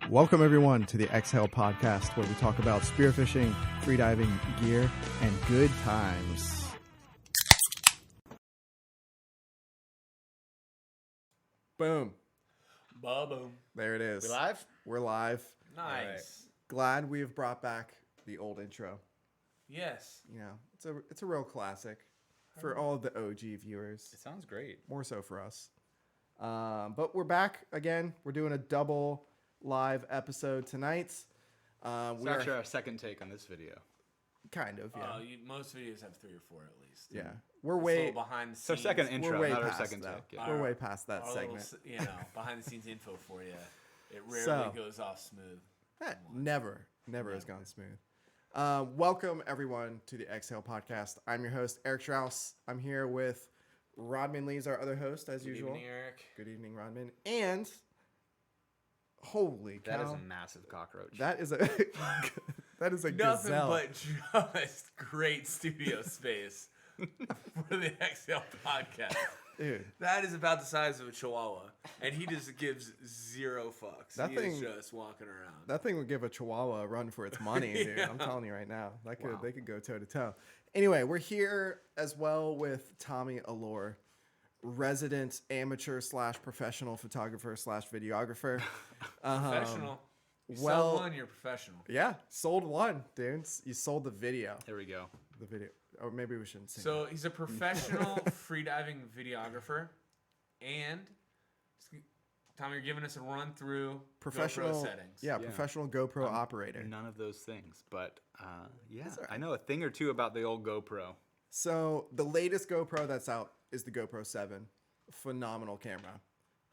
Welcome everyone to the Xhale podcast, where we talk about spearfishing, freediving, gear, and good times. Boom. Boom. There it is. We live? We're live. Nice. Right. Glad we've brought back the old intro. Yes. You know, it's a real classic for all of the OG viewers. It sounds great. More so for us. But we're back again. We're doing a double live episode tonight. It's actually our second take on this video. Kind of, yeah. Most videos have 3 or 4 at least. Yeah. We're It's a way little behind the scenes. So second intro, we're way not our past second that. take. Yeah. We're way past that our segment. little, behind the scenes info for you. It rarely goes off smooth. Never has gone smooth. Welcome everyone to the Xhale podcast. I'm your host, Eric Strauss. I'm here with Rodman Lee's our other host, as usual. Good evening, Eric. Good evening, Rodman. And holy cow, that is a massive cockroach. that is a Nothing gazelle. but just great studio space for the Xhale podcast. Dude, That is about the size of a chihuahua, and he just gives zero fucks. That He thing- is just walking around. that thing would give a chihuahua a run for its money, dude. Yeah. I'm telling you right now. Wow. They could go toe to toe. Anyway, we're here as well with Tommy Allore, resident amateur / professional photographer / videographer. Professional. You well- sell one, you're professional. Yeah, sold one, dude. You sold the video. There we go. The video. Or maybe we shouldn't say So he's a professional freediving videographer, and Tommy, you're giving us a run through professional GoPro settings. Yeah, Yeah. professional GoPro operator. None of those things, but yeah, That's all right. I know a thing or two about the old GoPro. So the latest GoPro that's out is the GoPro 7. Phenomenal camera.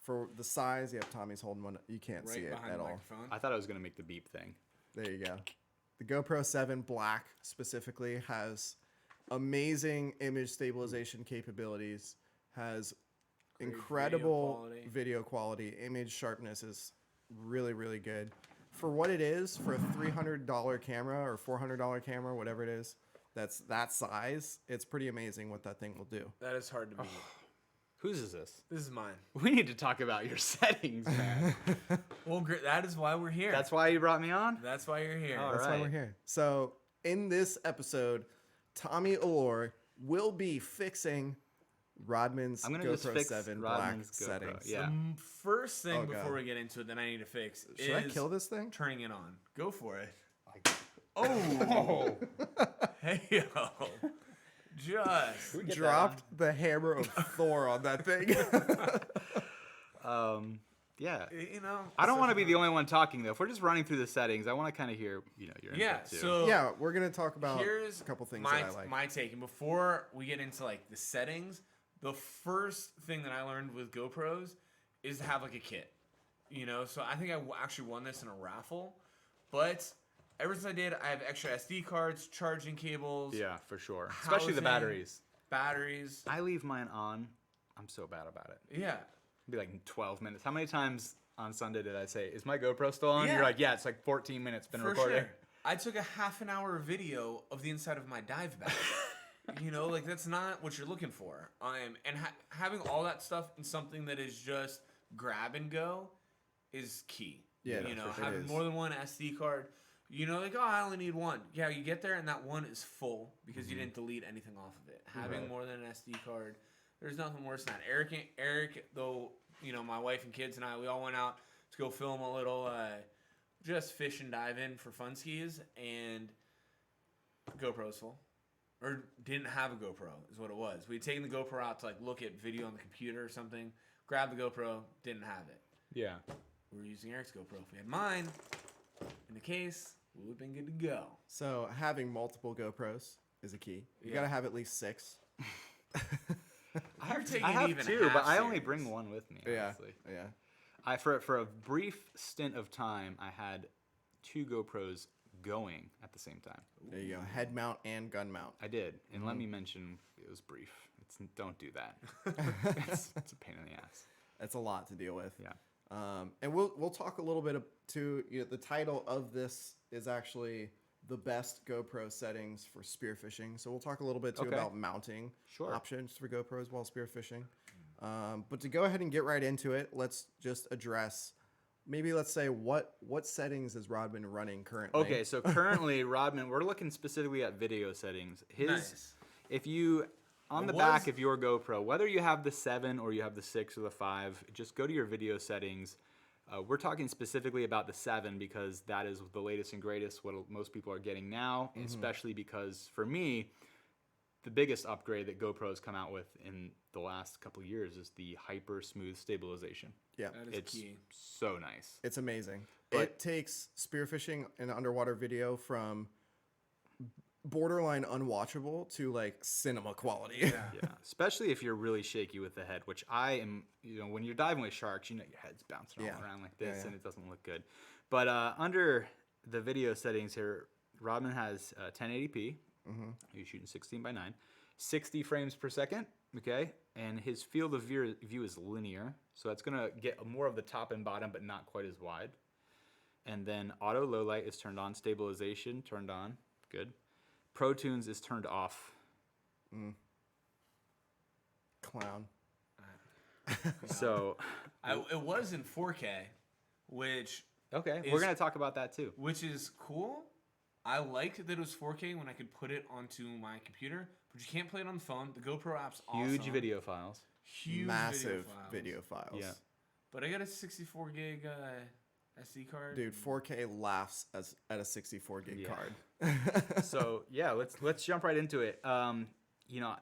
For the size, yeah, Tommy's holding one. You can't Right see it behind at the all. microphone. I thought I was gonna make the beep thing. There you go. The GoPro 7 Black specifically has amazing image stabilization capabilities, has Great incredible video video quality. Image sharpness is really, really good. For what it is, for a $300 camera or $400 camera, whatever it is, that's that size, it's pretty amazing what that thing will do. That is hard to beat. Whose is this? This is mine. We need to talk about your settings, man. Well, that is why we're here. That's why you brought me on? That's why you're here. All That's why right. we're here. So in this episode, Tommy Allure will be fixing Rodman's I'm gonna just GoPro fix 7 Rodman's Black GoPro. settings. Yeah. First thing Oh, before God. we get into it that I need to fix Should I is kill this thing? turning it on. Go for it. Oh. Hey, yo. Just. Get Dropped the hammer of Thor on that thing. Yeah. You know. I don't want to be the only one talking though. If we're just running through the settings, I want to kind of hear, your input Yeah. too. So Yeah, we're gonna talk about here's a couple things my, that I like. my take. And before we get into like the settings, the first thing that I learned with GoPros is to have like a kit. So I think I actually won this in a raffle, but ever since I did, I have extra SD cards, charging cables, Yeah, for sure. Especially the housing, batteries. batteries. I leave mine on. I'm so bad about it. Yeah. It'd be like 12 minutes. How many times on Sunday did I say, is my GoPro still on? Yeah. You're like, yeah, it's like 14 minutes been For recording. sure. I took a half an hour video of the inside of my dive bag. Like that's not what you're looking for. And having all that stuff in something that is just grab and go is key. Yeah, for sure it having is. more than one SD card. Like, oh, I only need one. Yeah, you get there and that one is full because you didn't delete anything off of it. Having more than an SD card, there's nothing worse than that. Eric, though, my wife and kids and I, we all went out to go film a little, just fish and dive in for fun skis, and GoPro's full. Or didn't have a GoPro is what it was. We'd taken the GoPro out to like look at video on the computer or something. Grabbed the GoPro, didn't have it. Yeah. We were using Eric's GoPro. If we had mine in the case, we would have been good to go. So having multiple GoPros is a key. You Yeah. gotta have at least 6. You're taking I have even two, but half I only series. bring one with me, Yeah, honestly. yeah. For a brief stint of time, I had 2 GoPros going at the same time. There you go. Head mount and gun mount. I did. And let me mention, it was brief. Don't do that. it's a pain in the ass. That's a lot to deal with. Yeah. And we'll talk a little bit too. The title of this is actually the best GoPro settings for spearfishing. So we'll talk a little bit too Okay. about mounting Sure. options for GoPros while spearfishing. But to go ahead and get right into it, let's just address maybe let's say what settings is Rodman running currently? Okay, so currently Rodman, we're looking specifically at video settings. Nice. If you on the back of your GoPro, whether you have the 7 or you have the 6 or the 5, just go to your video settings. We're talking specifically about the 7 because that is the latest and greatest, what most people are getting now, especially because for me, the biggest upgrade that GoPro has come out with in the last couple of years is the hyper smooth stabilization. Yeah, That is It's key. so nice. it's amazing. But- It takes spearfishing and underwater video from borderline unwatchable to like cinema quality. Yeah, especially if you're really shaky with the head, which I am. You know, when you're diving with sharks, you know your head's bouncing all Yeah. around like this, Yeah. and it doesn't look good. But under the video settings here, Rodman has 1080p. He's shooting 16:9, 60 frames per second. Okay, and his field of view is linear, so that's gonna get more of the top and bottom, but not quite as wide. And then auto low light is turned on, stabilization turned on, good. Pro Tunes is turned off. Clown. So It was in 4K, which okay, Is- we're gonna talk about that too. is cool. I liked that it was 4K when I could put it onto my computer, but you can't play it on the phone. The GoPro app's awesome. Huge video files. Huge Massive files. video files. Yeah. But I got a 64 gig SD card. Dude, 4K laughs at a 64 gig Yeah. card. So yeah, let's jump right into it. You know,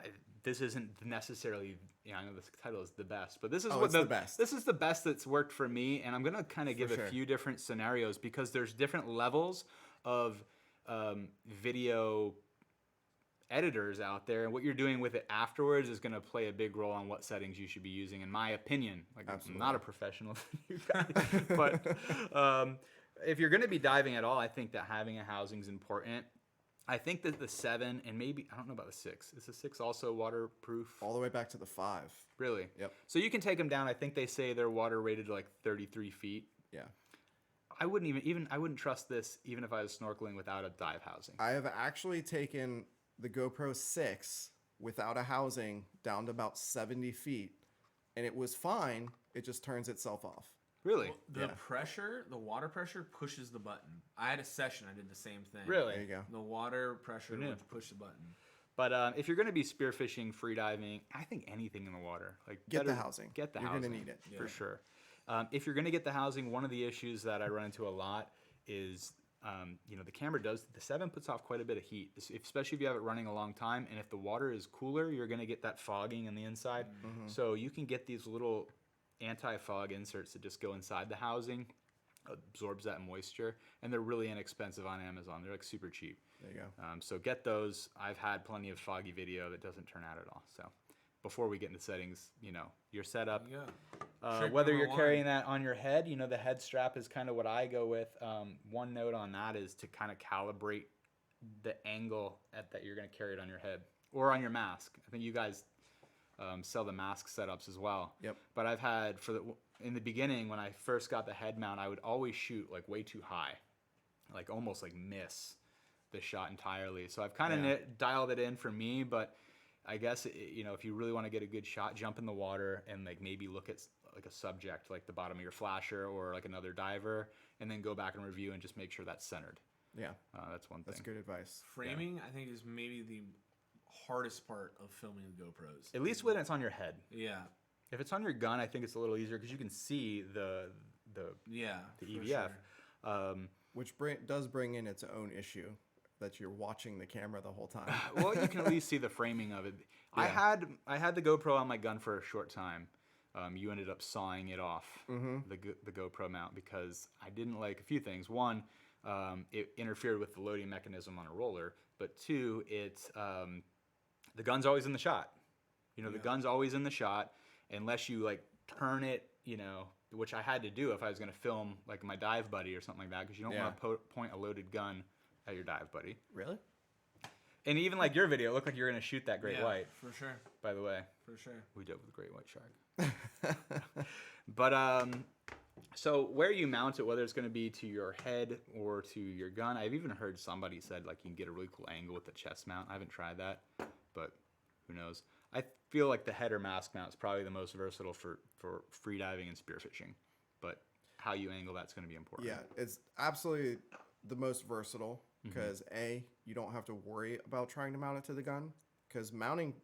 this isn't necessarily. Yeah, I know the title is the best, but this is what it's the best. This is the best that's worked for me, and I'm gonna kind of give sure. a few different scenarios because there's different levels of video editors out there, and what you're doing with it afterwards is going to play a big role on what settings you should be using, in my opinion. Like, I'm not a professional, you guys, but if you're going to be diving at all, I think that having a housing is important. I think that the 7 and maybe I don't know about the 6. Is the 6 also waterproof? All the way back to the 5. Really? Yep. So you can take them down. I think they say they're water rated to like 33 feet. Yeah. I wouldn't I wouldn't trust this even if I was snorkeling without a dive housing. I have actually taken the GoPro 6 without a housing down to about 70 feet, and it was fine. It just turns itself off. Really? The pressure, the water pressure pushes the button. I had a session, I did the same thing. Really? There you go. The water pressure knew? would push the button. But if you're going to be spearfishing, free diving, I think anything in the water, like Get the better- housing. Get the You're housing. gonna need it. for sure. If you're going to get the housing, one of the issues that I run into a lot is, you know, the camera the 7 puts off quite a bit of heat, especially if you have it running a long time. And if the water is cooler, you're going to get that fogging on the inside. So you can get these little anti-fog inserts that just go inside the housing, absorbs that moisture, and they're really inexpensive on Amazon. They're like super cheap. There you go. So get those. I've had plenty of foggy video that doesn't turn out at all. So before we get into settings, you know, your setup, Yeah. Trick whether number you're one. carrying that on your head, you know, the head strap is kind of what I go with. One note on that is to kind of calibrate the angle that you're going to carry it on your head or on your mask. I think you guys sell the mask setups as well. Yep. But I've had in the beginning when I first got the head mount, I would always shoot like way too high, like almost like miss the shot entirely. So I've kind of dialed it in for me, but I guess you know, if you really want to get a good shot, jump in the water and like maybe look at like a subject like the bottom of your flasher or like another diver, and then go back and review and just make sure that's centered. Yeah. That's one thing. That's good advice. Framing, I think, is maybe the hardest part of filming the GoPros. At least when it's on your head. Yeah. If it's on your gun, I think it's a little easier because you can see the Yeah. the for EVF. sure. Which does bring in its own issue that you're watching the camera the whole time. Well, you can at least see the framing of it. I had the GoPro on my gun for a short time. You ended up sawing it off, the GoPro mount, because I didn't like a few things. One, it interfered with the loading mechanism on a roller, but two, the gun's always in the shot. You know, the gun's always in the shot unless you like turn it, you know, which I had to do if I was going to film like my dive buddy or something like that, because you don't want to point a loaded gun at your dive buddy. Really? And even like your video, it looked like you were going to shoot that great Yeah, white. for sure. By the way, For sure. we dove with a great white shark. But so where you mount it, whether it's going to be to your head or to your gun, I've even heard somebody said like you can get a really cool angle with the chest mount. I haven't tried that, but who knows? I feel like the head or mask mount is probably the most versatile for free diving and spearfishing. But how you angle that's going to be important. Yeah, it's absolutely the most versatile because you don't have to worry about trying to mount it to the gun because mounting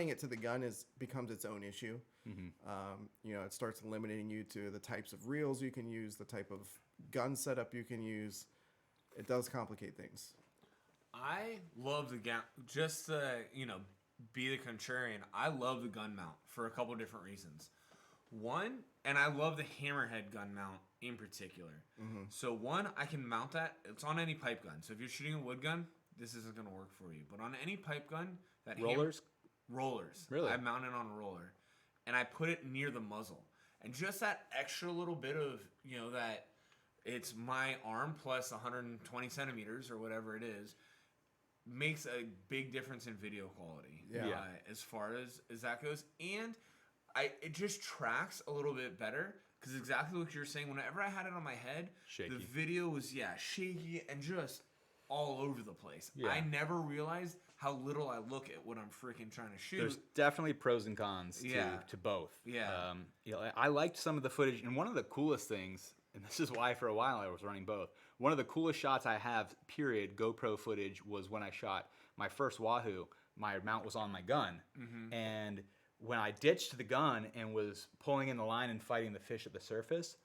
it to the gun becomes its own issue. You know, it starts limiting you to the types of reels you can use, the type of gun setup you can use. It does complicate things. I love the gun. Just to, you know, be the contrarian, I love the gun mount for a couple different reasons. One, and I love the hammerhead gun mount in particular. So one, I can mount that. It's on any pipe gun. So if you're shooting a wood gun, this isn't going to work for you. But on any pipe gun, that Rollers? Rollers. Really? I mount it on a roller. And I put it near the muzzle. And just that extra little bit of, you know, that it's my arm plus 120 centimeters or whatever it is, makes a big difference in video quality. As far as that goes. And it just tracks a little bit better because exactly what you're saying. Whenever I had it on my head, Shaky. the video was shaky and just all over the place. Yeah. I never realized how little I look at what I'm freaking trying to shoot. There's definitely pros and cons to both. Yeah. You know, I liked some of the footage, and one of the coolest things, and this is why for a while I was running both. One of the coolest shots I have, period, GoPro footage, was when I shot my first Wahoo. My mount was on my gun, and when I ditched the gun and was pulling in the line and fighting the fish at the surface,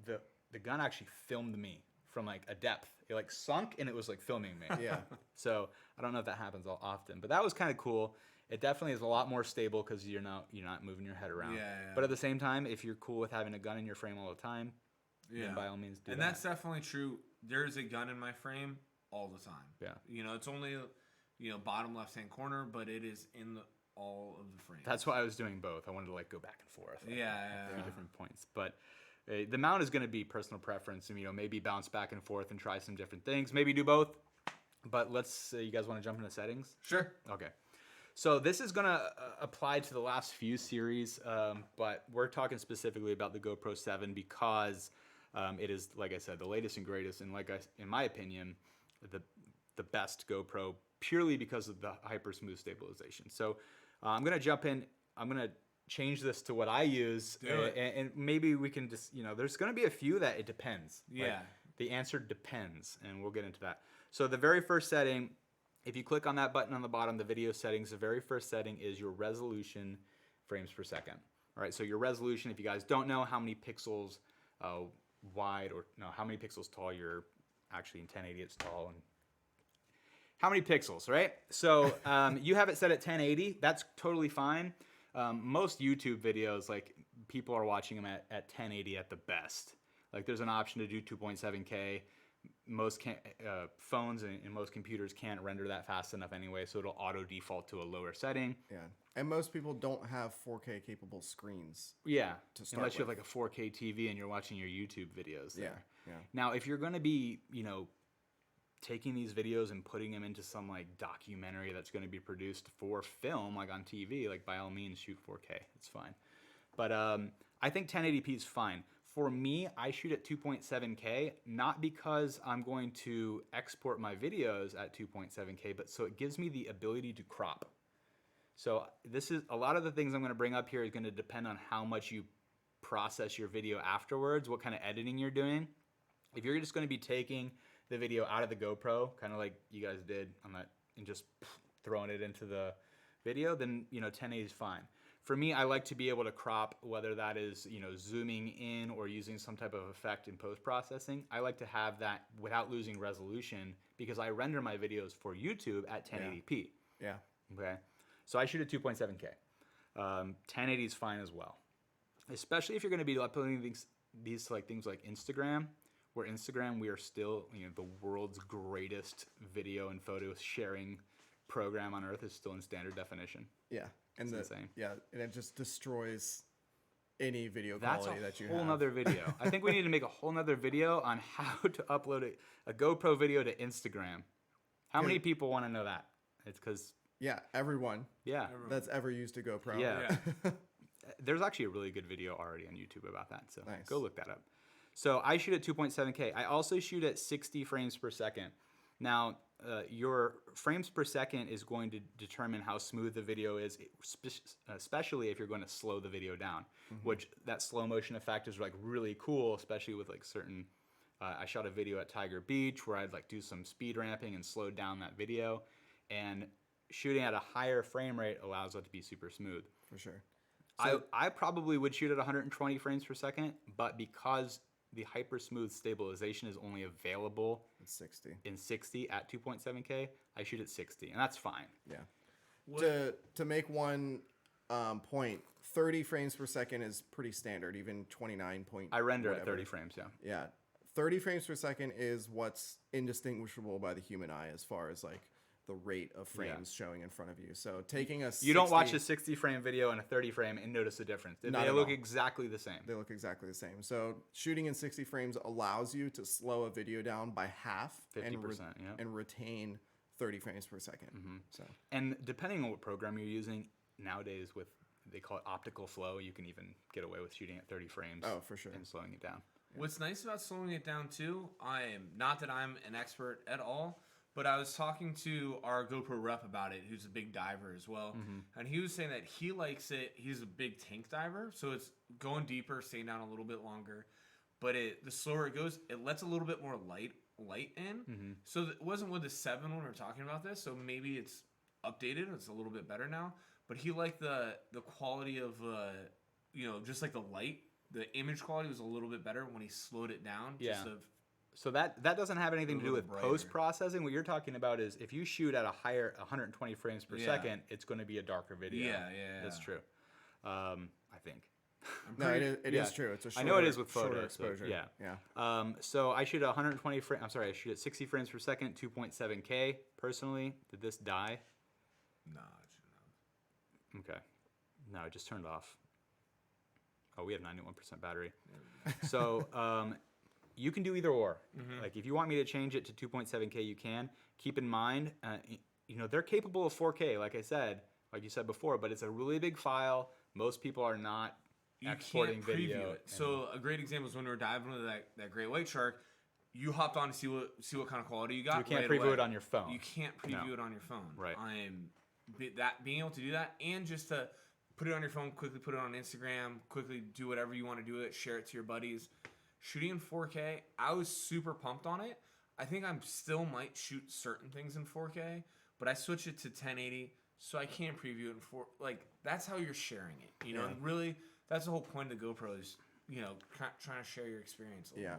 the gun actually filmed me from like a depth. It like sunk and it was like filming me. Yeah. So I don't know if that happens all often, but that was kind of cool. It definitely is a lot more stable because you're not moving your head around. Yeah. But at the same time, if you're cool with having a gun in your frame all the time, then by all means do that. And that's definitely true. There's a gun in my frame all the time. Yeah. You know, it's only, you know, bottom left-hand corner, but it is in all of the frames. That's why I was doing both. I wanted to like go back and forth. Like, Yeah. a few different points. But the mount is going to be personal preference, and you know, maybe bounce back and forth and try some different things. Maybe do both. But let's. You guys want to jump into settings? Sure. Okay. So this is going to apply to the last few series, but we're talking specifically about the GoPro 7 because it is, like I said, the latest and greatest, and in my opinion, the best GoPro purely because of the hyper smooth stabilization. So I'm going to jump in. I'm going to change this to what I use, and maybe we can just, you know, there's going to be a few that it depends. Yeah. Like, the answer depends, and we'll get into that. So the very first setting, if you click on that button on the bottom, the video settings, the very first setting is your resolution frames per second. All right, so your resolution, if you guys don't know how many pixels wide or no, how many pixels tall you're actually in 1080, it's tall, and how many pixels, right? So you have it set at 1080. That's totally fine. Most YouTube videos, like people are watching them at 1080 at the best. Like there's an option to do 2.7K. Most phones and most computers can't render that fast enough anyway, so it'll auto default to a lower setting. Yeah. And most people don't have 4K capable screens. Yeah, To start unless you have with. like a 4K TV and you're watching your YouTube videos there. Yeah. Now, if you're going to be, you know, taking these videos and putting them into some like documentary that's going to be produced for film, like on TV, like by all means shoot 4K. It's fine. But I think 1080p is fine. For me, I shoot at 2.7K, not because I'm going to export my videos at 2.7K, but so it gives me the ability to crop. So this is a lot of the things I'm going to bring up here is going to depend on how much you process your video afterwards, what kind of editing you're doing. If you're just going to be taking the video out of the GoPro, kind of like you guys did on that, and just throwing it into the video, then, you know, 1080 is fine. For me, I like to be able to crop, whether that is, you know, zooming in or using some type of effect in post-processing. I like to have that without losing resolution because I render my videos for YouTube at 1080p. Yeah. Okay, so I shoot at 2.7K. 1080 is fine as well, especially if you're going to be uploading these like things like Instagram. Where Instagram, we are still, you know, the world's greatest video and photo sharing program on earth is still in standard definition. Yeah. And It's insane. Yeah, and it just destroys any video That's quality that you a whole have. nother video. I think we need to make a whole nother video on how to upload a GoPro video to Instagram. How many people want to know that? It's because, Yeah, everyone yeah. that's ever used a GoPro. Yeah. There's actually a really good video already on YouTube about that, so Nice. go look that up. So I shoot at 2.7K. I also shoot at 60 frames per second. Now, your frames per second is going to determine how smooth the video is, especially if you're going to slow the video down, which that slow motion effect is like really cool, especially with like certain, I shot a video at Tiger Beach where I'd like do some speed ramping and slow down that video, and shooting at a higher frame rate allows it to be super smooth. For sure. I probably would shoot at 120 frames per second, but because the hyper smooth stabilization is only available It's 60. in 60 at 2.7K, I shoot at 60, and that's fine. Yeah. To make one point, 30 frames per second is pretty standard, even 29 point. I render whatever. at 30 frames, yeah. Yeah. 30 frames per second is what's indistinguishable by the human eye as far as like the rate of frames showing in front of you. So taking a 60, You don't watch a 60 frame video and a 30 frame and notice a difference. They Not at look all. exactly the same. They look exactly the same. So shooting in 60 frames allows you to slow a video down by half 50%, and retain 30 frames per 2nd. So And depending on what program you're using, nowadays they call it optical flow, you can even get away with shooting at 30 frames. Oh, for sure. And slowing it down. What's nice about slowing it down too, I am not that I'm an expert at all, but I was talking to our GoPro rep about it, who's a big diver as well, and he was saying that he likes it. He's a big tank diver, so it's going deeper, staying down a little bit longer. But the slower it goes, it lets a little bit more light in. So it wasn't with the 7 when we were talking about this. So maybe it's updated. It's a little bit better now. But he liked the quality of just like the light. The image quality was a little bit better when he slowed it down. Yeah. Just So that doesn't have anything to do with brighter. post-processing. What you're talking about is if you shoot at a higher 120 frames per second, it's going to be a darker video. Yeah. That's true. I think. no, it is true. It's a shorter, I know it is with shorter photos. So, exposure. yeah. So I shoot at 120 frames. I'm sorry, I shoot at 60 frames per second, 2.7K. Personally, did this die? nah, it shouldn't have. Okay. No, it just turned off. Oh, we have 91% battery. So you can do either or. Like if you want me to change it to 2.7K, you can. Keep in mind, they're capable of 4K, like you said before, but it's a really big file. Most people are not exporting can't preview video. it. So a great example is when we were diving with that great white shark. You hopped on to see what kind of quality you got. You can't right preview away. it on your phone. You can't preview it on your phone. Right. Being able to do that and just to put it on your phone, quickly put it on Instagram, quickly do whatever you want to do with it, share it to your buddies. Shooting in 4K, I was super pumped on it. I think I still might shoot certain things in 4K, but I switched it to 1080 so I can preview it in 4. Like that's how you're sharing it, And really, that's the whole point of the GoPro is, trying to share your experience a little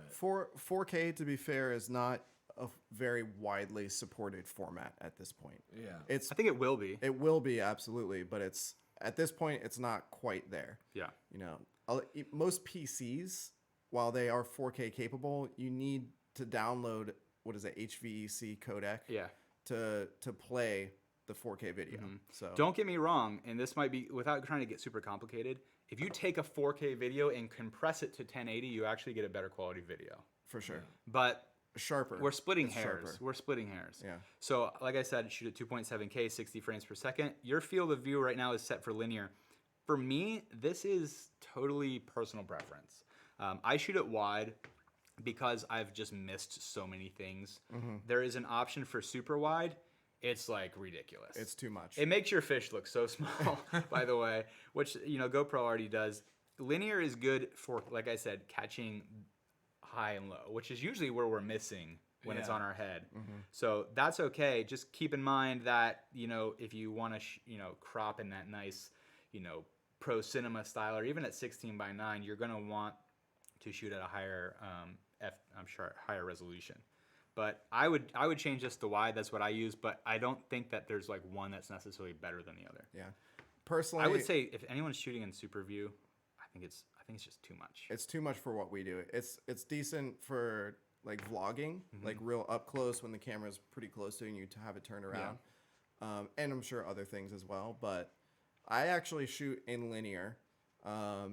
bit. 4K, to be fair, is not a very widely supported format at this point. Yeah. I think it will be. It will be, absolutely, but at this point, it's not quite there. Yeah. Most PCs, while they are 4K capable, you need to download HVEC codec to play the 4K video. So Don't get me wrong, and this might be, without trying to get super complicated, if you take a 4K video and compress it to 1080, you actually get a better quality video. for sure, But sharper. we're splitting It's hairs. sharper. We're splitting hairs. Yeah. So, like I said, shoot at 2.7K, 60 frames per second. Your field of view right now is set for linear. For me, this is totally personal preference. I shoot it wide because I've just missed so many things. There is an option for super wide. It's like ridiculous. It's too much. It makes your fish look so small, by the way, which, GoPro already does. Linear is good for, like I said, catching high and low, which is usually where we're missing when it's on our head. So that's okay. Just keep in mind that, if you want to, crop in that nice, pro cinema style, or even at 16:9, you're going to want to shoot at a higher, higher resolution. But I would change this to wide. That's what I use. But I don't think that there's like one that's necessarily better than the other. Yeah. Personally, I would say if anyone's shooting in super view, I think it's just too much. it's too much for what we do. It's decent for like vlogging, like real up close when the camera's pretty close to you and you have it turned around. And I'm sure other things as well. But I actually shoot in linear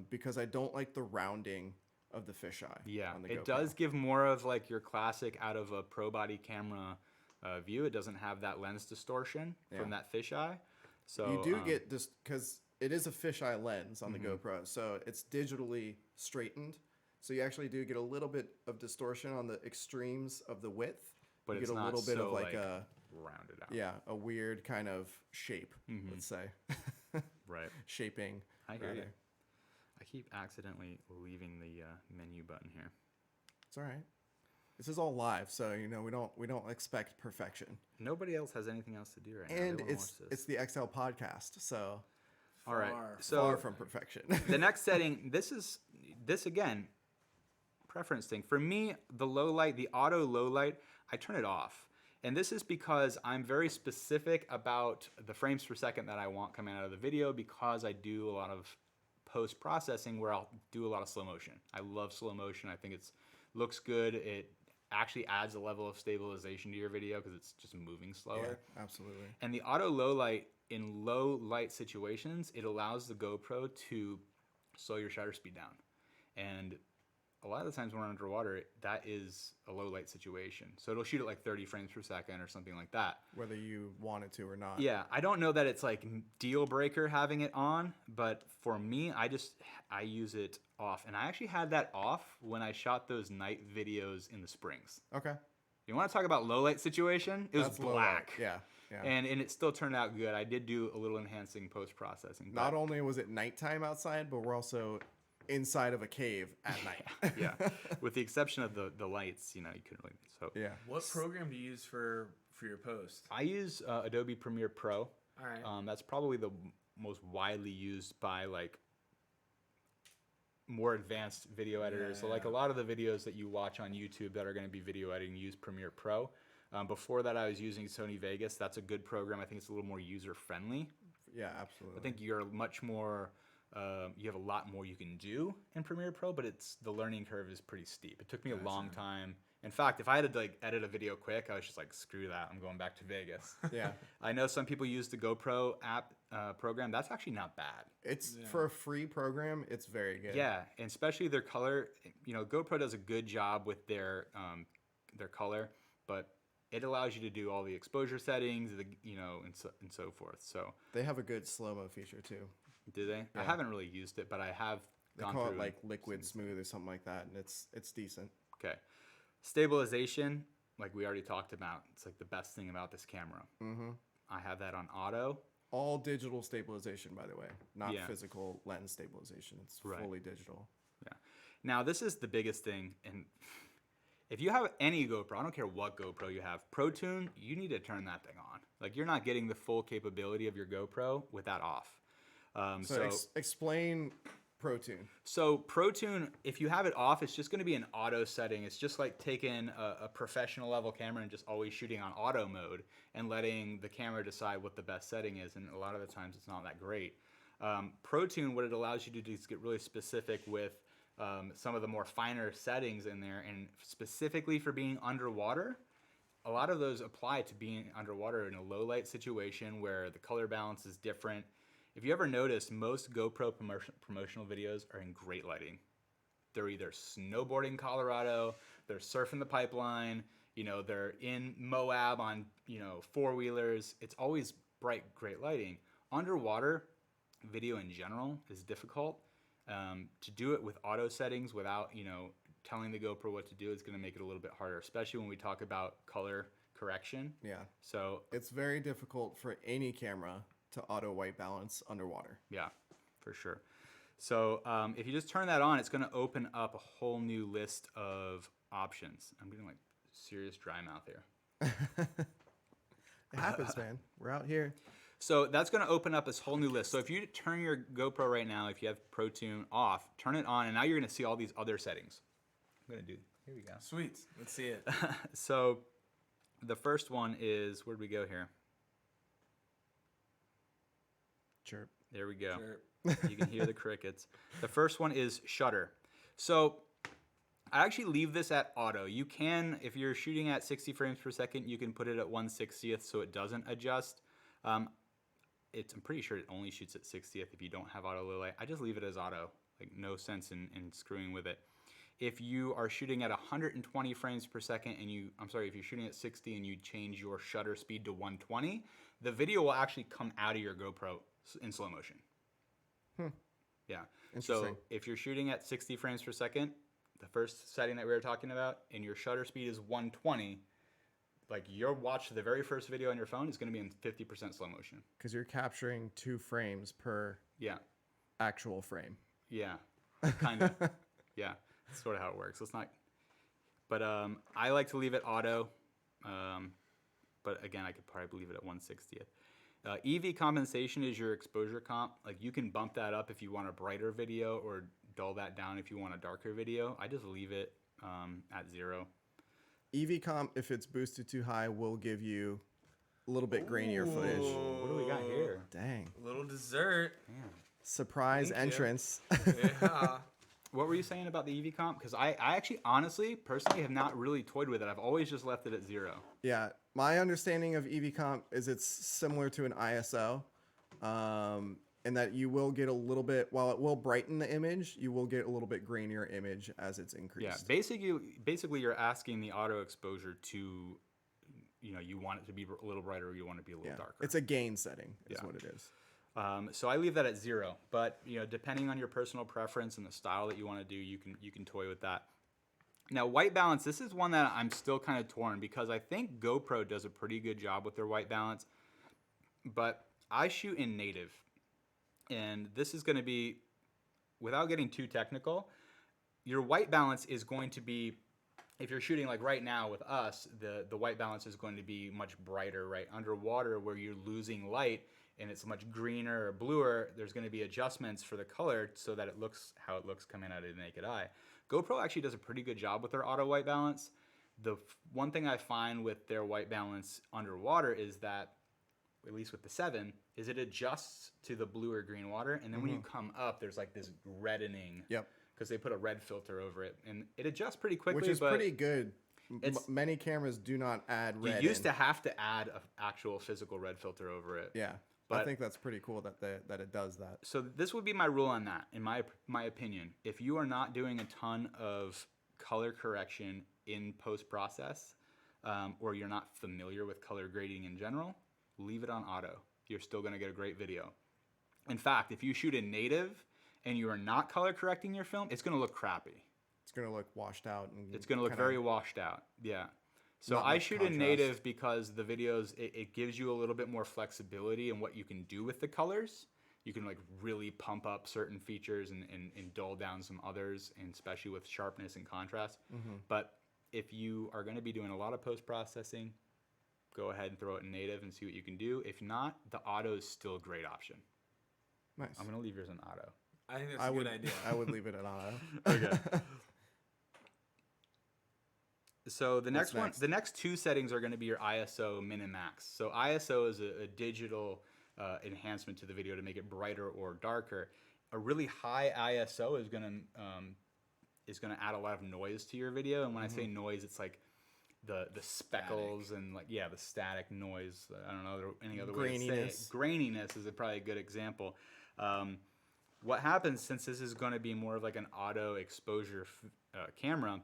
because I don't like the rounding of the fisheye. Yeah, on the it GoPro. does give more of like your classic out of a pro body camera view. It doesn't have that lens distortion from that fisheye. So You do get this because it is a fisheye lens on the GoPro, so it's digitally straightened. So you actually do get a little bit of distortion on the extremes of the width, but you it's get a not little bit so of like a rounded out. yeah, a weird kind of shape, let's say. Right. Shaping. I hear you. rather. I keep accidentally leaving the menu button here. It's all right. This is all live, so we don't expect perfection. Nobody else has anything else to do right now. And They wanna watch it's the Xhale podcast, so all right. Far. So far from perfection. the next setting, this again, preference thing. For me, the low light, the auto low light, I turn it off. And this is because I'm very specific about the frames per second that I want coming out of the video, because I do a lot of post-processing where I'll do a lot of slow motion. I love slow motion. I think it looks good. It actually adds a level of stabilization to your video because it's just moving slower. Yeah, absolutely. And the auto low light, in low light situations, it allows the GoPro to slow your shutter speed down. And a lot of the times when we're underwater, that is a low light situation. So it'll shoot at like 30 frames per second or something like that. Whether you want it to or not. Yeah, I don't know that it's like deal breaker having it on, but for me, I use it off. And I actually had that off when I shot those night videos in the springs. Okay. You want to talk about low light situation? It was That's low black. light. Yeah. Yeah. And it still turned out good. I did do a little enhancing post-processing. Not only was it nighttime outside, but we're also inside of a cave at night. Yeah, with the exception of the lights, you couldn't really. So Yeah. What program do you use for your post? I use Adobe Premiere Pro. All right. That's probably the most widely used by like more advanced video editors. So like a lot of the videos that you watch on YouTube that are going to be video editing use Premiere Pro. Before that, I was using Sony Vegas. That's a good program. I think it's a little more user friendly. Yeah, absolutely. I think you're much more. You have a lot more you can do in Premiere Pro, but the learning curve is pretty steep. It took me a long time. In fact, if I had to like edit a video quick, I was just like, screw that, I'm going back to Vegas. Yeah. I know some people use the GoPro app program. That's actually not bad. It's for a free program, it's very good. Yeah, and especially their color. GoPro does a good job with their color, but it allows you to do all the exposure settings, and so forth. So They have a good slow-mo feature too. do they? I haven't really used it, but I have They gone call through it like liquid smooth or something like that, and it's decent. Okay. Stabilization, like we already talked about, it's like the best thing about this camera. Mm-hmm. I have that on auto. All digital stabilization, by the way, not Yeah. physical lens stabilization. It's Right. fully digital. Yeah. Now, this is the biggest thing. And if you have any GoPro, I don't care what GoPro you have, ProTune, you need to turn that thing on. Like, you're not getting the full capability of your GoPro with that off. So explain ProTune. So ProTune, if you have it off, it's just going to be an auto setting. It's just like taking a professional level camera and just always shooting on auto mode and letting the camera decide what the best setting is. And a lot of the times it's not that great. ProTune, what it allows you to do is get really specific with some of the more finer settings in there. And specifically for being underwater, a lot of those apply to being underwater in a low light situation where the color balance is different. If you ever notice, most GoPro promotional videos are in great lighting. They're either snowboarding in Colorado, they're surfing the pipeline, they're in Moab on, four-wheelers. It's always bright, great lighting. Underwater video in general is difficult. To do it with auto settings without, telling the GoPro what to do is going to make it a little bit harder, especially when we talk about color correction. Yeah. So It's very difficult for any camera to auto white balance underwater. yeah, for sure. So if you just turn that on, it's going to open up a whole new list of options. I'm getting like serious dry mouth here. It happens, man. We're out here. So that's going to open up this whole new list. So if you turn your GoPro right now, if you have ProTune off, turn it on, and now you're going to see all these other settings. I'm going to do, here we go. Sweet. Let's see it. So the first one is, where'd we go here? Chirp. There we go. Sure. You can hear the crickets. The first one is shutter. So I actually leave this at auto. You can, if you're shooting at 60 frames per second, you can put it at 1/60th so it doesn't adjust. I'm pretty sure it only shoots at 60th if you don't have auto low light. I just leave it as auto. Like, no sense in screwing with it. If you are shooting at 120 frames per second and if you're shooting at 60 and you change your shutter speed to 120, the video will actually come out of your GoPro in slow motion. Yeah. So Interesting. if you're shooting at 60 frames per second, the first setting that we were talking about, and your shutter speed is 120, like your watch the very first video on your phone is going to be in 50% slow motion. Because you're capturing 2 frames per Yeah. actual frame. Yeah. Kind of. Yeah. That's sort of how it works. It's not. But I like to leave it auto. But again, I could probably leave it at 1/60th. EV compensation is your exposure comp. Like you can bump that up if you want a brighter video or dull that down if you want a darker video. I just leave it at 0. EV comp, if it's boosted too high, will give you a little bit grainier footage. What do we got here? Dang. Little dessert. Damn. Surprise Thank you. entrance. Yeah. What were you saying about the EV comp? Because I actually, honestly, personally have not really toyed with it. I've always just left it at 0. Yeah, my understanding of EV comp is it's similar to an ISO, in that you will get a little bit, while it will brighten the image, you will get a little bit grainier image as it's increased. Yeah, basically you're asking the auto exposure to, you want it to be a little brighter or you want it to be a little darker. It's a gain setting is what it is. So I leave that at 0, but depending on your personal preference and the style that you want to do, you can toy with that. Now, white balance, this is one that I'm still kind of torn because I think GoPro does a pretty good job with their white balance, but I shoot in native, and this is going to be, without getting too technical, your white balance is going to be, if you're shooting like right now with us, the white balance is going to be much brighter, right? Underwater where you're losing light, and it's much greener or bluer, there's going to be adjustments for the color so that it looks how it looks coming out of the naked eye. GoPro actually does a pretty good job with their auto white balance. The one thing I find with their white balance underwater is that, at least with the 7, is it adjusts to the blue or green water, and then when you come up, there's like this reddening. Yep. Because they put a red filter over it, and it adjusts pretty quickly. Which is but pretty good. It's- Many cameras do not add red. You used in. to have to add an actual physical red filter over it. Yeah. But- I think that's pretty cool that that it does that. So this would be my rule on that, in my opinion. If you are not doing a ton of color correction in post-process, or you're not familiar with color grading in general, leave it on auto. You're still going to get a great video. In fact, if you shoot in native and you are not color correcting your film, it's going to look crappy. It's going to look washed out. And It's going to look kinda- very washed out. Yeah. So Not I much shoot in contrast. native because the videos, it gives you a little bit more flexibility in what you can do with the colors. You can like really pump up certain features and dull down some others, and especially with sharpness and contrast. But if you are going to be doing a lot of post-processing, go ahead and throw it in native and see what you can do. If not, the auto is still a great option. Nice. I'm going to leave yours on auto. I think that's a good idea. I would leave it at auto. Okay. So the What's next one, next? the next 2 settings are going to be your ISO, min, and max. So ISO is a digital enhancement to the video to make it brighter or darker. A really high ISO is going to add a lot of noise to your video. And when I say noise, it's like the speckles and like the static noise. I don't know any other way to say it. Graininess. Graininess is probably a good example. What happens, since this is going to be more of like an auto exposure camera,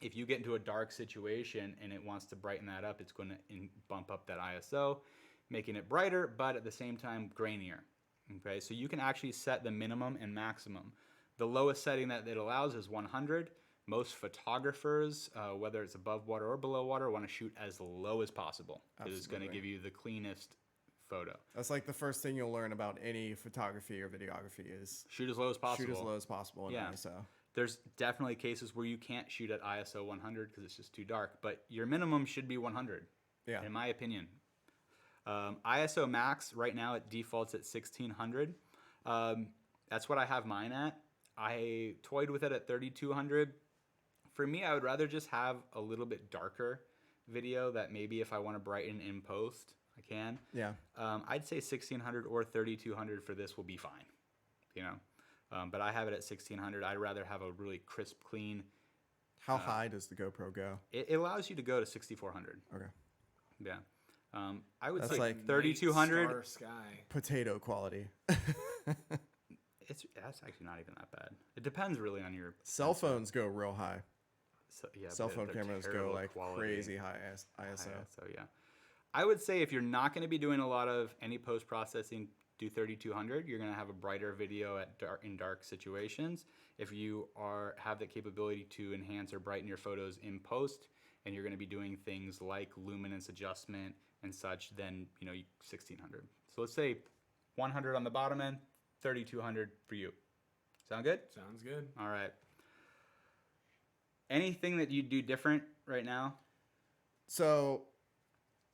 if you get into a dark situation and it wants to brighten that up, it's going to bump up that ISO, making it brighter, but at the same time grainier. Okay, so you can actually set the minimum and maximum. The lowest setting that it allows is 100. Most photographers, whether it's above water or below water, want to shoot as low as possible because it's going to Absolutely. give you the cleanest photo. That's like the first thing you'll learn about any photography or videography is Shoot as low as possible. shoot as low as possible in Yeah. ISO. There's definitely cases where you can't shoot at ISO 100 because it's just too dark, but your minimum should be 100, Yeah. in my opinion. ISO max, right now it defaults at 1600. That's what I have mine at. I toyed with it at 3200. For me, I would rather just have a little bit darker video that maybe if I want to brighten in post, I can. Yeah. I'd say 1600 or 3200 for this will be fine, but I have it at 1600. I'd rather have a really crisp, clean. How high does the GoPro go? It allows you to go to 6400. Okay. Yeah. I would That's say like 3200. Night star sky. Potato quality. That's actually not even that bad. It depends really on your Cell phones go real high. yeah, Cell but phone they're cameras go terrible like quality. crazy high ISO. So yeah, I would say if you're not going to be doing a lot of any post processing, do 3200. You're going to have a brighter video in dark situations. If you have the capability to enhance or brighten your photos in post, and you're going to be doing things like luminance adjustment and such, then 1600. So let's say 100 on the bottom end, 3200 for you. Sound good? Sounds good. All right. Anything that you do different right now? So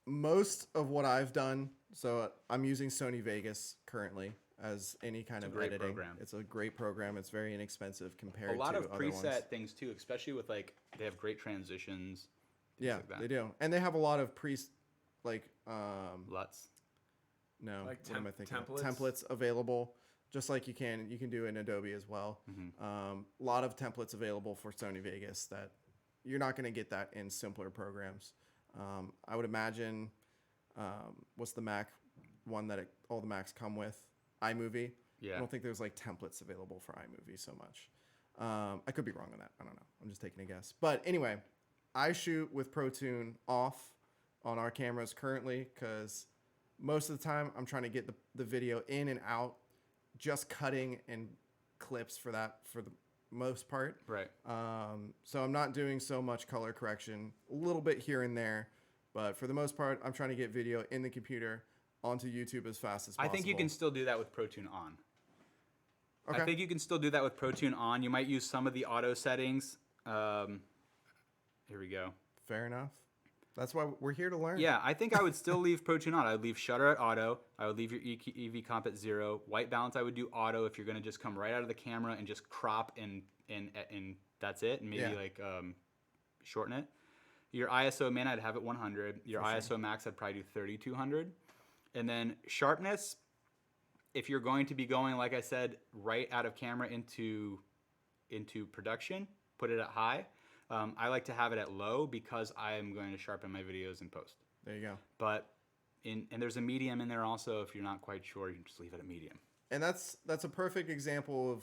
most of what I've done, so I'm using Sony Vegas currently as any kind of great editing. program. It's a great program. It's very inexpensive compared A lot to of other preset ones. things too, especially with like they have great transitions. Yeah, like that. they do, and they have a lot of LUTs. no, Like what am I thinking? templates? Templates available, just like you can do in Adobe as well. A lot of templates available for Sony Vegas that you're not going to get that in simpler programs. I would imagine, what's the Mac one that all the Macs come with? iMovie. Yeah. I don't think there's like templates available for iMovie so much. I could be wrong on that. I don't know. I'm just taking a guess. But anyway, I shoot with ProTune off on our cameras currently because most of the time I'm trying to get the video in and out, just cutting and clips for the most part. Right. So I'm not doing so much color correction, a little bit here and there, but for the most part, I'm trying to get video in the computer onto YouTube as fast as possible. I think you can still do that with ProTune on. Okay. I think you can still do that with ProTune on. You might use some of the auto settings. Here we go. Fair enough. That's why we're here to learn. Yeah, I think I would still leave ProTune on. I would leave shutter at auto. I would leave your EV comp at 0. White balance I would do auto if you're going to just come right out of the camera and just crop and that's it. And maybe shorten it. Your ISO min I'd have it 100. Your ISO max I'd probably do 3200. And then sharpness, if you're going to be going, like I said, right out of camera into production, put it at high. I like to have it at low because I am going to sharpen my videos in post. There you go. But and there's a medium in there also. If you're not quite sure, you can just leave it at medium. And that's a perfect example of,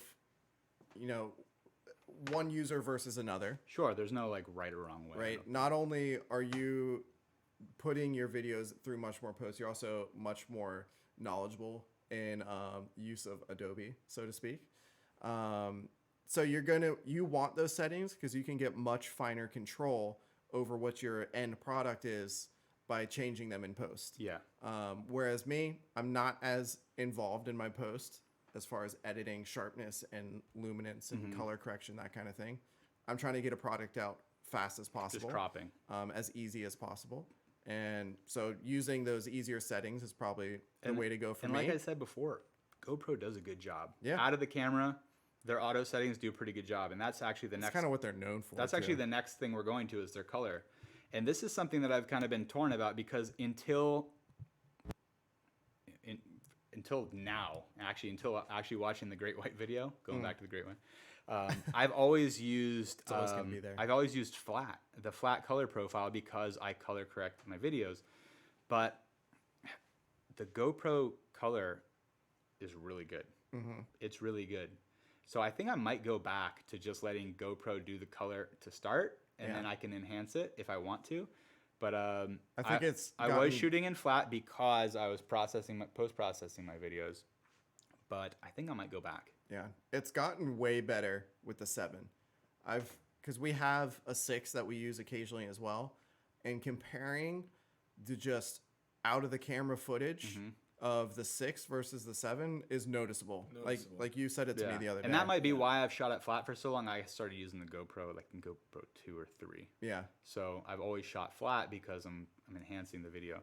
one user versus another. Sure, there's no like right or wrong way. Right. Not only are you putting your videos through much more posts, you're also much more knowledgeable in use of Adobe, so to speak. So you want those settings because you can get much finer control over what your end product is by changing them in post. Yeah. Whereas me, I'm not as involved in my post as far as editing, sharpness, and luminance and color correction, that kind of thing. I'm trying to get a product out fast as possible. Just cropping. As easy as possible. And so using those easier settings is probably the way to go for me. And like I said before, GoPro does a good job. Yeah. Out of the camera, their auto settings do a pretty good job. And that's actually That's kind of what they're known for. That's actually the next thing we're going to is their color. And this is something that I've kind of been torn about because until now, until watching the Great White video, going back to the Great White, I've always used It's always gonna be there. I've always used the flat color profile because I color correct my videos. But the GoPro color is really good. It's really good. So I think I might go back to just letting GoPro do the color to start, and then I can enhance it if I want to. But I think I was shooting in flat because I was post-processing my videos. But I think I might go back. Yeah, it's gotten way better with the 7. Because we have a 6 that we use occasionally as well, and comparing the just out of the camera footage of the 6 versus the 7 is noticeable. Like you said it to me the other day. And that might be why I've shot at flat for so long. I started using the GoPro like in GoPro 2 or 3. Yeah. So I've always shot flat because I'm enhancing the video.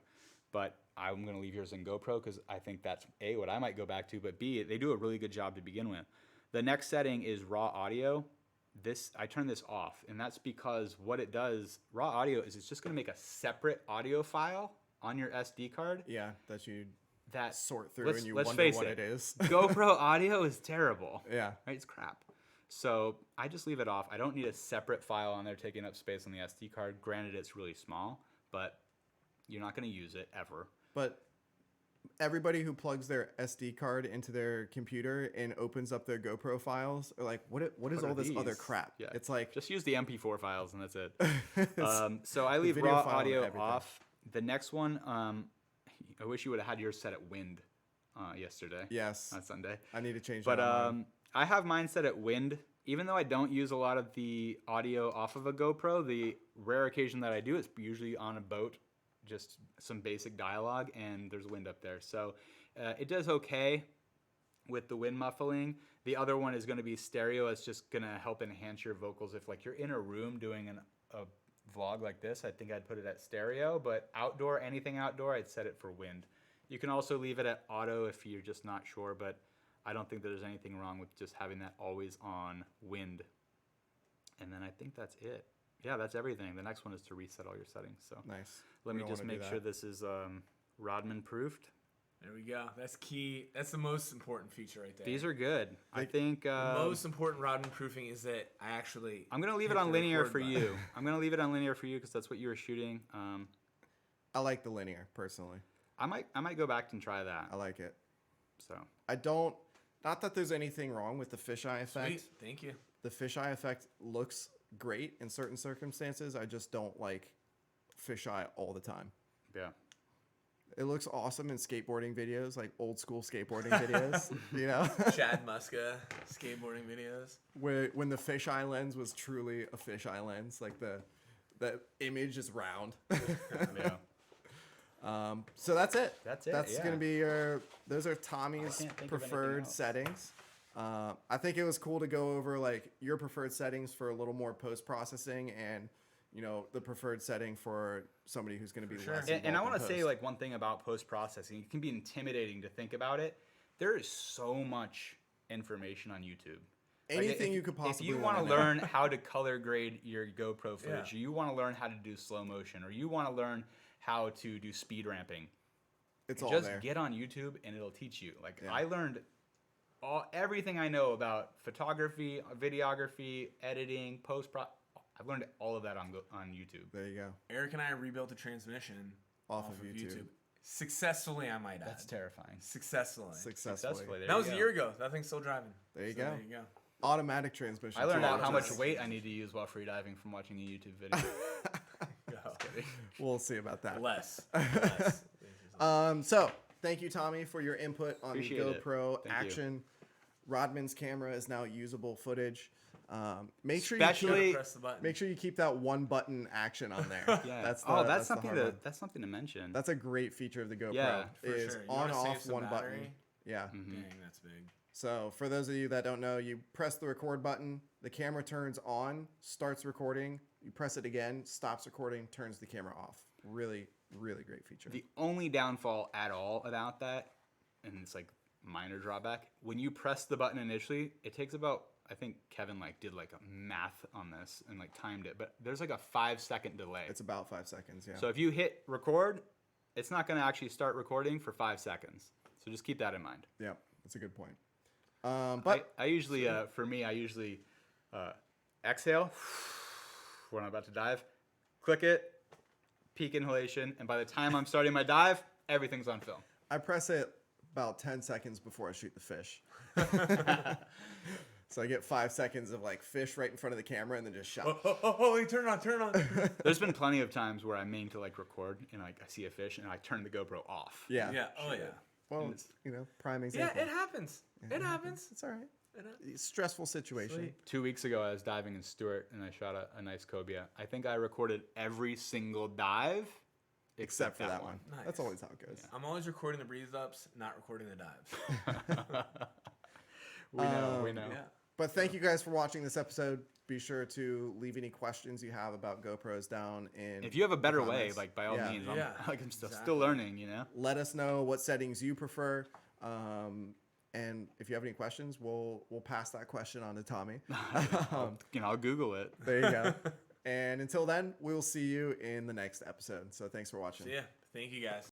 But I'm going to leave yours in GoPro because I think that's A, what I might go back to, but B, they do a really good job to begin with. The next setting is raw audio. I turn this off, and that's because what it does, raw audio, is it's just going to make a separate audio file on your SD card. Yeah, that you that sort through and you let's wonder face what it, it is. GoPro audio is terrible. Yeah. Right? It's crap. So I just leave it off. I don't need a separate file on there taking up space on the SD card. Granted, it's really small, but you're not going to use it ever. But everybody who plugs their SD card into their computer and opens up their GoPro files are like, what is all this other crap? Yeah. It's like, just use the MP4 files and that's it. So I leave video raw file and audio everything. off. The next one, I wish you would have had yours set at wind yesterday. yes, On Sunday. I need to change But that on mine. I have mine set at wind. Even though I don't use a lot of the audio off of a GoPro, the rare occasion that I do is usually on a boat, just some basic dialogue, and there's wind up there. So it does okay with the wind muffling. The other one is going to be stereo. It's just going to help enhance your vocals. If like you're in a room doing a vlog like this, I think I'd put it at stereo. But outdoor, anything outdoor, I'd set it for wind. You can also leave it at auto if you're just not sure, but I don't think that there's anything wrong with just having that always on wind. And then I think that's it. Yeah, that's everything. The next one is to reset all your settings. So Nice. let We me don't just wanna do make sure that. this is Rodman proofed. There we go. That's key. That's the most important feature right there. These are good. I think the most important Rodman proofing is that I actually. I'm gonna leave hit it on the linear record for button. you. I'm gonna leave it on linear for you because that's what you were shooting. I like the linear personally. I might go back and try that. I like it. So I don't. Not that there's anything wrong with the fisheye effect. Sweet. Thank you. The fisheye effect looks great in certain circumstances. I just don't like fisheye all the time. yeah. It looks awesome in skateboarding videos, like old school skateboarding videos, you know, Chad Muska skateboarding videos. where when the fisheye lens was truly a fisheye lens, like the image is round. Yeah. So that's it. That's it, That's yeah. gonna be those are Tommy's can't think of anything preferred else. settings. I think it was cool to go over like your preferred settings for a little more post processing and the preferred setting for somebody who's going to be sure. less And I involved want in to say post. like one thing about post processing. It can be intimidating to think about it. There is so much information on YouTube. Like, anything if- you could possibly If you want to wanna know. learn how to color grade your GoPro footage, Yeah. or you want to learn how to do slow motion, or you want to learn how to do speed ramping, It's all just there. get on YouTube and it'll teach you. Like Yeah. I learned everything I know about photography, videography, editing, post pro. I've learned all of that on YouTube. There you go. Eric and I rebuilt the transmission Off of YouTube. Successfully, I might add. That's terrifying. Successfully. Successfully. There That you was a go. year ago. That thing's still driving. There you So go. There you go. Automatic transmission. I learned too. out how much Just- weight I need to use while freediving from watching a YouTube video. Go. We'll see about that. Less. Less. So thank you, Tommy, for your input on Appreciate the it. GoPro Thank you. Action. Rodman's camera is now usable footage. Make sure Especially- Press the button. Make sure you keep that one button action on there. Yeah. That's the, that's that's the something hard to one. that's something to mention. That's a great feature of the GoPro. Yeah, for is sure. You on wanna save off some one button. battery? Yeah. Mm-hmm. Dang, that's big. So for those of you that don't know, you press the record button, the camera turns on, starts recording. You press it again, stops recording, turns the camera off. Really, really great feature. The only downfall at all about that, and it's like minor drawback, when you press the button initially, it takes about, I think Kevin did a math on this and timed it, but there's a 5-second delay. It's about 5 seconds. Yeah. So if you hit record, it's not going to actually start recording for 5 seconds. So just keep that in mind. yeah, that's a good point. But I usually, for me, I usually exhale when I'm about to dive, click it, peak inhalation, and by the time I'm starting my dive, everything's on film. I press it about 10 seconds before I shoot the fish. So I get 5 seconds of fish right in front of the camera and then just shot. Wait, turn it on, turn it on. There's been plenty of times where I mean to record and I see a fish and I turn the GoPro off. Yeah. Yeah, oh yeah. Well, prime Yeah, example. it happens. It happens. It's all right. It happens. Stressful situation. Sweet. 2 weeks ago, I was diving in Stewart and I shot a nice cobia. I think I recorded every single dive Except for that one. Nice. That's always how it goes. I'm always recording the breeze ups, not recording the dives. We know. Yeah. But thank you guys for watching this episode. Be sure to leave any questions you have about GoPros down in. If you have a better the way, comments. by all Yeah. means, Yeah, I'm still exactly. learning, Let us know what settings you prefer. And if you have any questions, we'll pass that question on to Tommy. I'll Google it. There you go. And until then, we'll see you in the next episode. So thanks for watching. So yeah, thank you guys.